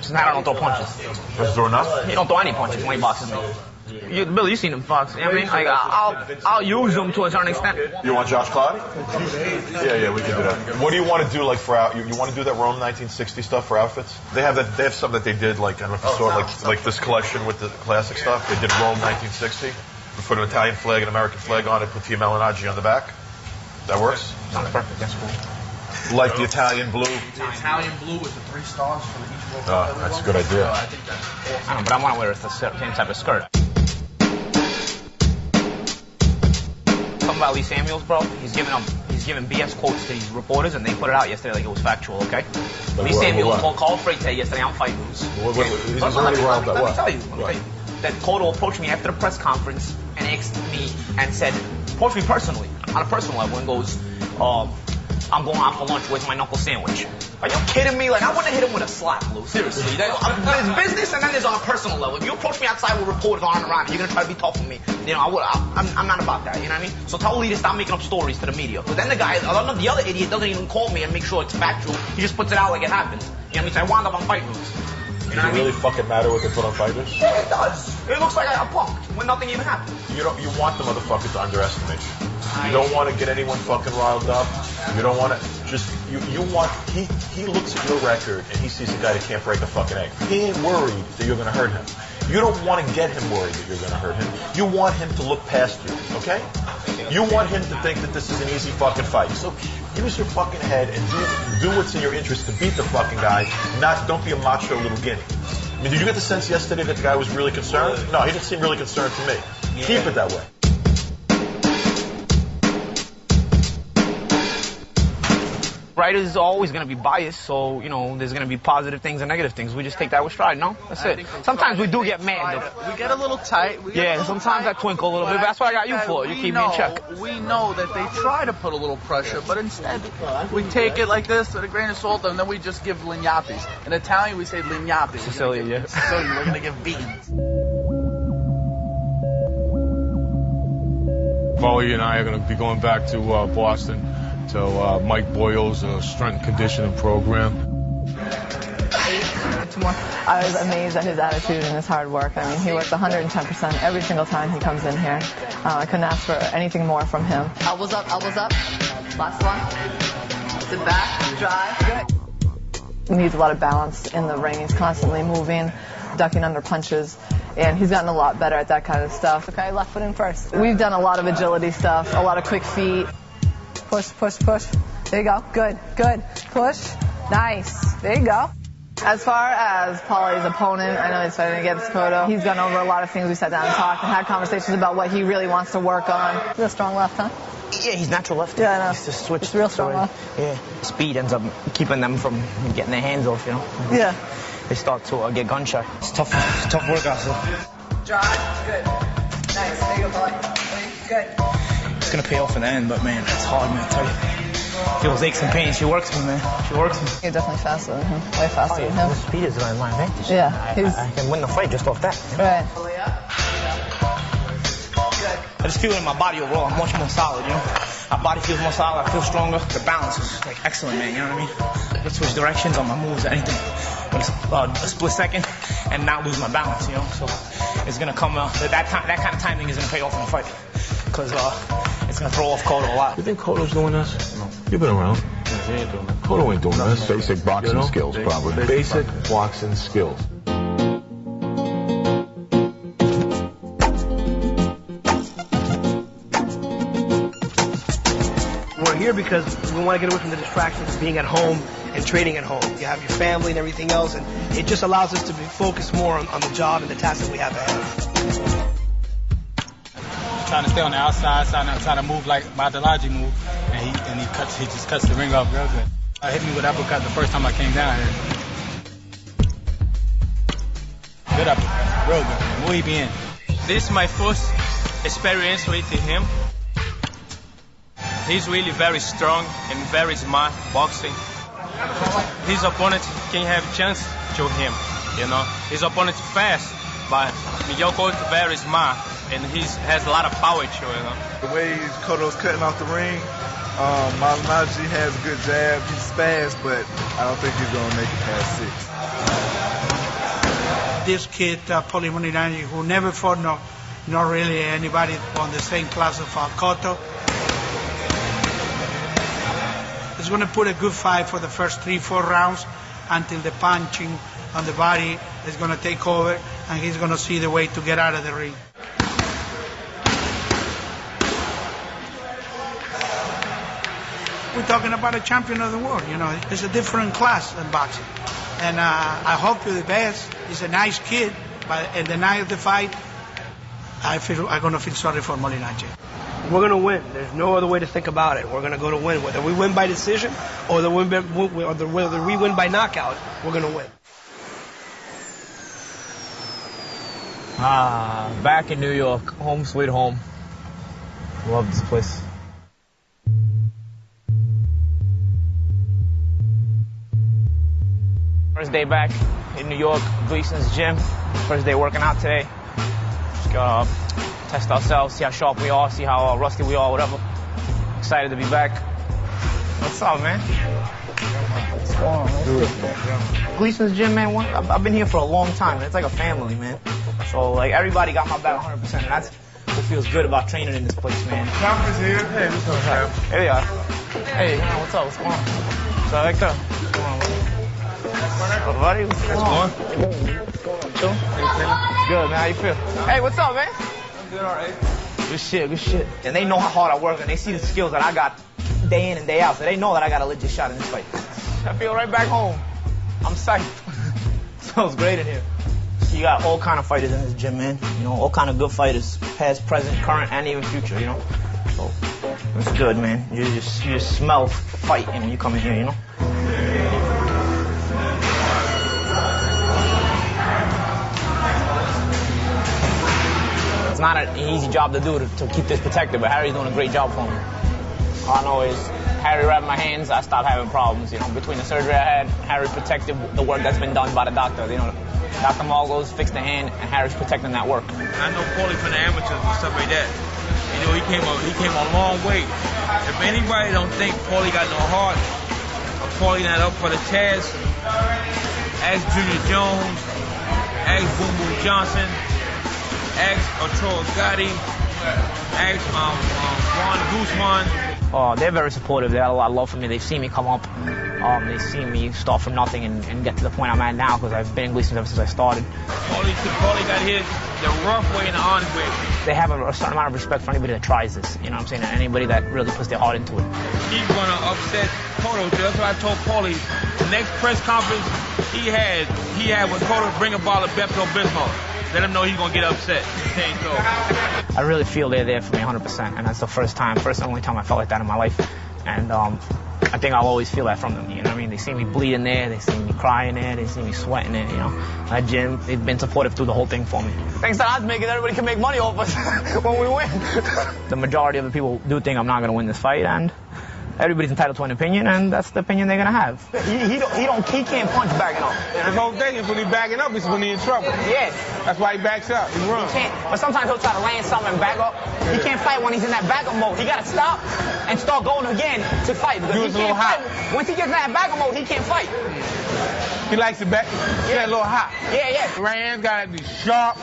punches. Now I don't throw punches. Doesn't throw enough? He don't throw any punches when he boxes me. Billy, you seen him box. You know what I mean? Like, I'll use them to a certain extent. You want Josh Cloudy? Yeah, we can do that. What do you want to do, like, for you want to do that Rome 1960 stuff for outfits? They have something that they did, like, I don't know if you saw it, like this collection with the classic stuff. They did Rome 1960. We put an Italian flag, an American flag on it, put Tia Melanagi on the back. That works? Sounds perfect. That's cool. Like the Italian blue. The Italian blue with the 3 stars for each World Cup. That's a good idea. I think that's awesome. I don't know, but I want to wear the same type of skirt. Something about Lee Samuels, bro. He's giving BS quotes to these reporters, and they put it out yesterday like it was factual, okay? Lee Samuels told Carl Freite yesterday on Fight News. He's already riled up. Let me tell you, okay? That Cotto approached me after the press conference and asked me and said, approached me personally, on a personal level, and goes, I'm going out for lunch. Where's my knuckle sandwich? Are you kidding me? Like, I wouldn't have hit him with a slap, Lou. Seriously. There's business, and then there's on a personal level. If you approach me outside with reporters arm around, you're going to try to be tough with me. You know, I'm not about that. You know what I mean? So tell Lee to stop making up stories to the media. But then the other idiot doesn't even call me and make sure it's factual. He just puts it out like it happened. You know what I mean? So I wound up on Fight News. Does it really fucking matter what they put on fighters? Yeah, it does. It looks like I got punked when nothing even happened. You want the motherfucker to underestimate you. You don't want to get anyone fucking riled up. You don't want to he looks at your record and he sees a guy that can't break a fucking egg. He ain't worried that you're going to hurt him. You don't want to get him worried that you're going to hurt him. You want him to look past you, okay? You want him to think that this is an easy fucking fight. So use your fucking head and do what's in your interest to beat the fucking guy. Don't be a macho little guinea. I mean, did you get the sense yesterday that the guy was really concerned? No, he didn't seem really concerned to me. Yeah. Keep it that way. Writers are always going to be biased, so, you know, there's going to be positive things and negative things. We just take that with stride, no? That's it. Sometimes we do get mad, though. We get a little tight. Sometimes I twinkle a little bit, but that's what I got you for. You keep me in check. We know that they try to put a little pressure, but instead we take it like this with a grain of salt, and then we just give lignapis. In Italian, we say lignappi. Sicilian, yeah. Sicilian, we're going to give beans. Paulie and I are going to be going back to Boston to Mike Boyle's strength and conditioning program. I was amazed at his attitude and his hard work. I mean, he works 110% every single time he comes in here. I couldn't ask for anything more from him. Elbows up, elbows up. Last one. Sit back, drive. Good. He needs a lot of balance in the ring. He's constantly moving, ducking under punches. And he's gotten a lot better at that kind of stuff. Okay, left foot in first. We've done a lot of agility stuff, a lot of quick feet. Push, push, push. There you go. Good, good. Push. Nice. There you go. As far as Paulie's opponent, I know he's fighting against Cotto. He's gone over a lot of things. We sat down and talked and had conversations about what he really wants to work on. Real strong left, huh? Yeah, he's natural lefty. Yeah, I know. He's just switch. It's real strong left. Yeah. Speed ends up keeping them from getting their hands off, you know? Yeah. They start to get gunshot. It's tough workout. So. Drive. Good. Nice. There you go, Paulie. Good. It's going to pay off in the end, but, man, it's hard, man, I tell you. Feels aches and pains. She works me, man. She works me. You're definitely faster than him. Way faster than him. The speed is my advantage. Yeah. I can win the fight just off that. You know? Right. I just feel it in my body overall. I'm much more solid, you know? My body feels more solid. I feel stronger. The balance is, like, excellent, man. You know what I mean? I can switch directions on my moves, anything. But it's a split second and not lose my balance, you know? So it's going to come, that kind of timing is going to pay off in the fight. Because it's going to throw off Cotto a lot. You think Cotto's doing this? No. You've been around. Cotto ain't doing this. Basic boxing skills, probably. Basic boxing skills. We're here because we want to get away from the distractions of being at home and training at home. You have your family and everything else, and it just allows us to be focused more on the job and the tasks that we have ahead. Trying to stay on the outside, trying to move like Badalaji move, and he just cuts the ring off real good. Hit me with uppercut the first time I came down here. Good uppercut, real good. Muy bien. This is my first experience with him. He's really very strong and very smart boxing. His opponent can have chance to him, you know. His opponent fast, but Miguel Cotto very smart, and he has a lot of power to it, you know. The way Cotto's cutting off the ring, Malignaggi has a good jab. He's fast, but I don't think he's going to make it past 6. this kid, Paulie Malignaggi, who never fought not really anybody on the same class of Cotto. He's going to put a good fight for the first 3-4 rounds until the punching on the body is going to take over, and he's going to see the way to get out of the ring. We're talking about a champion of the world, you know. It's a different class in boxing. And I hope you're the best. He's a nice kid, but at the night of the fight, I'm going to feel sorry for Malignaggi. We're going to win. There's no other way to think about it. We're going to go to win. Whether we win by decision or whether we win by knockout, we're going to win. Back in New York, home sweet home. Love this place. First day back in New York, Gleason's gym. First day working out today. Just gotta test ourselves, see how sharp we are, see how rusty we are, whatever. Excited to be back. What's up, man? What's going on, man? Gleason's gym, man. I've been here for a long time. It's like a family, man. So, like, everybody got my back 100%, and that's what feels good about training in this place, man. Conference here. Hey, what's up, man? Here we are. Hey, what's up? What's going on? So, Hector, what's going on, man? Buddy, what's going on? Chill? Good, man. How you feel? Hey, what's up, man? I'm good, all right. Good shit. And they know how hard I work, and they see the skills that I got day in and day out, so they know that I got a legit shot in this fight. I feel right back home. I'm psyched. Smells great in here. You got all kind of fighters in this gym, man. You know, all kind of good fighters, past, present, current, and even future, you know. So, it's good, man. You just smell fighting when you come in here, you know. It's not an easy job to do to keep this protected, but Harry's doing a great job for me. All I know is Harry wrapped my hands, I stopped having problems. You know, between the surgery I had, Harry protected the work that's been done by the doctor. You know, Dr. Margos fixed the hand, and Harry's protecting that work. I know Paulie from the amateurs and stuff like that. You know, he came a long way. If anybody don't think Paulie got no heart, or Paulie not up for the task, ask Junior Jones, ask Boom Boom Johnson, ask Arturo Gatti, ask Juan Guzman. Oh, they're very supportive. They got a lot of love for me. They've seen me come up. They've seen me start from nothing and get to the point I'm at now because I've been in Gleason ever since I started. Paulie got hit the rough way and the honest way. They have a certain amount of respect for anybody that tries this. You know what I'm saying? And anybody that really puts their heart into it. He's going to upset Cotto. That's what I told Paulie. The next press conference he had when Cotto bring a bottle of Pepto-Bismol. Let him know he's going to get upset. I really feel they're there for me 100%, and that's the first and only time I felt like that in my life. And I think I'll always feel that from them, you know what I mean? They see me bleeding there, they see me crying there, they see me sweating there, you know. At gym, they've been supportive through the whole thing for me. Thanks to odds making, everybody can make money off us when we win. The majority of the people do think I'm not going to win this fight, and everybody's entitled to an opinion, and that's the opinion they're gonna have. He can't punch backing up. The whole thing is when he's backing up, is when he's in trouble. Yeah. That's why he backs up. He runs. He can't, but sometimes he'll try to land something and back up. Yeah. He can't fight when he's in that backup mode. He gotta stop and start going again to fight. Because he can't fight. Once he gets in that backup mode, he can't fight. He likes to back. Get a little hot. Yeah. The right hands gotta be sharp.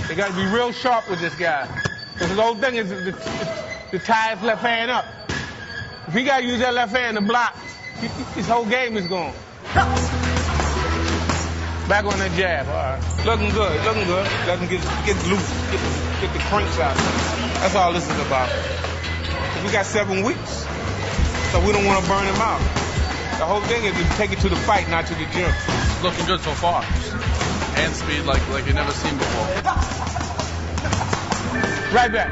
They gotta be real sharp with this guy. Because the whole thing is to tie his left hand up. If he gotta use that left hand to block, his whole game is gone. Back on that jab. All right. Looking good. Doesn't get loose. Get the cranks out. That's all this is about. We got 7 weeks, so we don't want to burn him out. The whole thing is to take it to the fight, not to the gym. Looking good so far. Hand speed like you never seen before. Right back.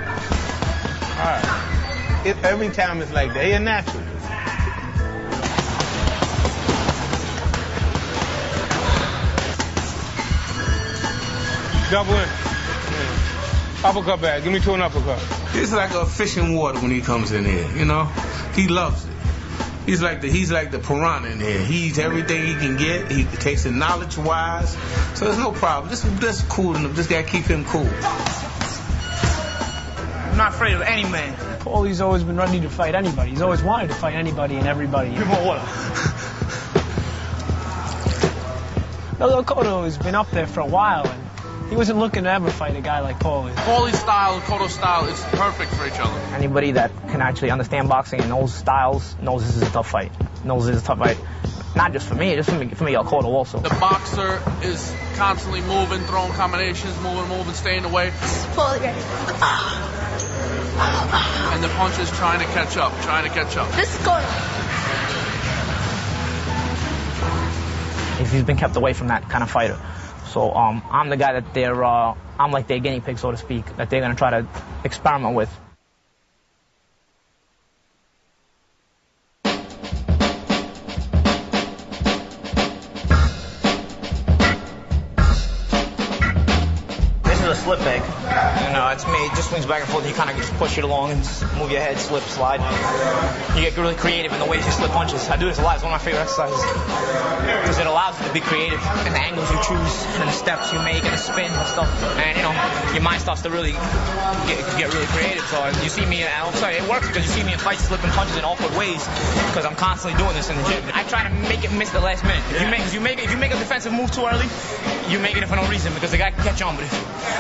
All right. Every time it's like that. You're natural. Double in. Yeah. Uppercut back. Give me 2 and uppercut. It's like a fish in water when he comes in here, you know? He loves it. He's like the piranha in here. He eats everything he can get. He takes it knowledge-wise. So there's no problem. Just cool enough. Just gotta keep him cool. I'm not afraid of any man. Paulie's always been ready to fight anybody. He's always wanted to fight anybody and everybody. Give him water. Little Cotto has been up there for a while, and he wasn't looking to ever fight a guy like Paulie. Paulie's style and Cotto's style is perfect for each other. Anybody that can actually understand boxing and knows styles knows this is a tough fight. Knows this is a tough fight. Not just for me, just for Miguel Cotto also. The boxer is constantly moving, throwing combinations, moving, staying away. Paulie ready. And the punches trying to catch up. This is Cotto. He's been kept away from that kind of fighter. So I'm the guy that I'm like their guinea pig, so to speak, that they're going to try to experiment with. This is a slip leg. You know, it's made, it just swings back and forth. You kind of just push it along and just move your head, slip, slide. You get really creative in the ways you slip punches. I do this a lot. It's one of my favorite exercises. Because it allows you to be creative in the angles you choose and the steps you make and the spin and stuff. And, you know, your mind starts to really get really creative. So you see me, I'm sorry, it works because you see me in fights slipping punches in awkward ways because I'm constantly doing this in the gym. I try to make it miss the last minute. If you make a defensive move too early, you make it for no reason because the guy can catch on. But if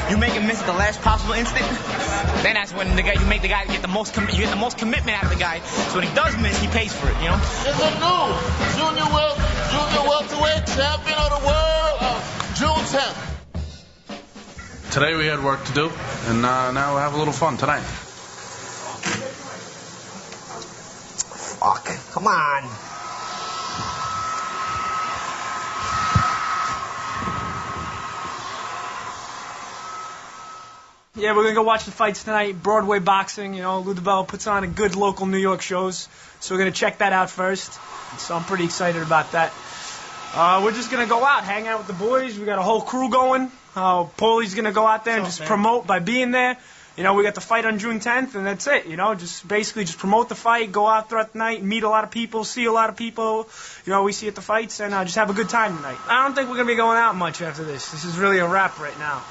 you make it miss at the last possible instant, then that's when you make the guy get the most commitment out of the guy. So when he does miss, he pays for it, you know? It's a new junior welterweight champion of the world, June 10th. Today we had work to do, and now we'll have a little fun tonight. Fuck, come on. Yeah, we're going to go watch the fights tonight. Broadway boxing, you know, Lou DiBella puts on a good local New York shows. So we're going to check that out first. So I'm pretty excited about that. We're just going to go out, hang out with the boys. We got a whole crew going. Paulie's going to go out there and just promote by being there. You know, we got the fight on June 10th, and that's it. You know, just promote the fight, go out throughout the night, meet a lot of people, see a lot of people, you know, we see at the fights, and just have a good time tonight. I don't think we're going to be going out much after this. This is really a wrap right now.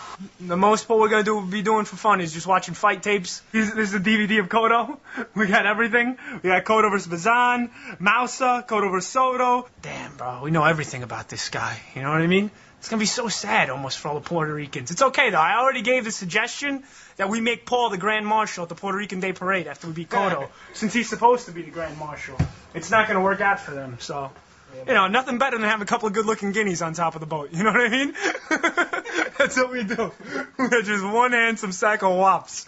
The most what we're going to be doing for fun is just watching fight tapes. This is a DVD of Cotto. We got everything. We got Cotto versus Bazan, Mousa, Cotto versus Soto. Damn, bro, we know everything about this guy. You know what I mean? It's going to be so sad almost for all the Puerto Ricans. It's okay, though. I already gave the suggestion that we make Paul the Grand Marshal at the Puerto Rican Day Parade after we beat Cotto, since he's supposed to be the Grand Marshal. It's not going to work out for them, so... You know, nothing better than having a couple of good-looking guineas on top of the boat. You know what I mean? That's what we do. We're just one handsome sack of wops.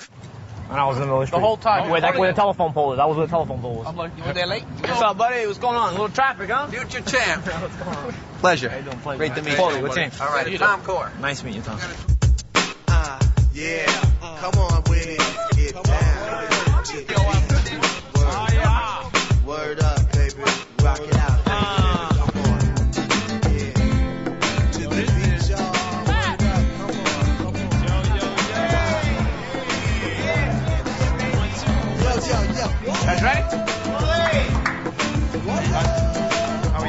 And I was in the middle of the street. The whole time. Where the telephone pole is. I was where the telephone pole was. I'm like, you were there late? What's up, buddy? What's going on? A little traffic, huh? Future champ. What's going on? Pleasure. How you doing? Pleasure. Great to meet you. Paulie, what's your name? All right, Tom Core. Nice to meet you, Tom. Yeah, come on with it. Get down. Word up, baby. Rock it out. Guys ready?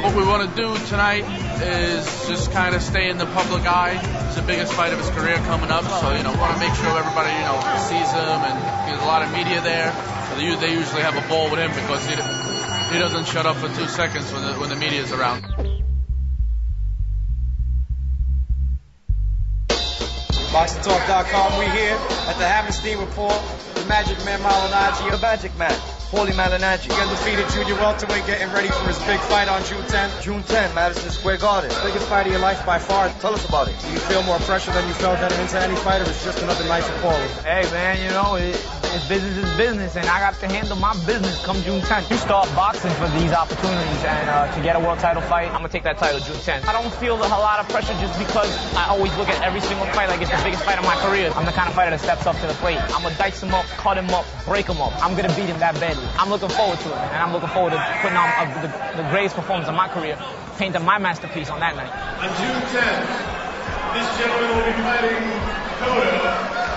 What we want to do tonight is just kind of stay in the public eye. It's the biggest fight of his career coming up, so we want to make sure everybody sees him, and there's a lot of media there. So they usually have a ball with him because he doesn't shut up for 2 seconds when the media is around. BoxingTalk.com, we here at the Hammerstein Report. The Magic Man Malignaggi, the Magic Man, Paulie Malignaggi. Undefeated junior welterweight getting ready for his big fight on June 10th. June 10th, Madison Square Garden. Biggest fight of your life by far. Tell us about it. Do you feel more pressure than you felt heading into any fight, or it's just another night for Paulie? Hey, man, you know, it's business is business, and I got to handle my business come June 10th. You start boxing for these opportunities, and to get a world title fight, I'm going to take that title June 10th. I don't feel a lot of pressure just because I always look at every single fight like it's the biggest fight of my career. I'm the kind of fighter that steps up to the plate. I'm going to dice him up, cut him up, break him up. I'm going to beat him that badly. I'm looking forward to it, and I'm looking forward to putting on the greatest performance of my career, painting my masterpiece on that night. On June 10th, this gentleman will be fighting Cotto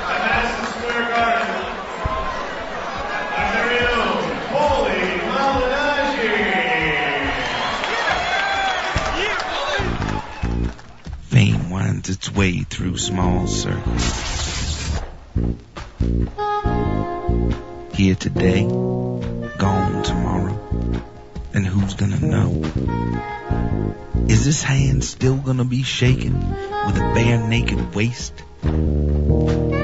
at Madison Square Garden. Our very own Paulie Malignaggi. Fame winds its way through small circles. Here today, gone tomorrow. And who's gonna know? Is this hand still gonna be shaking with a bare naked waist?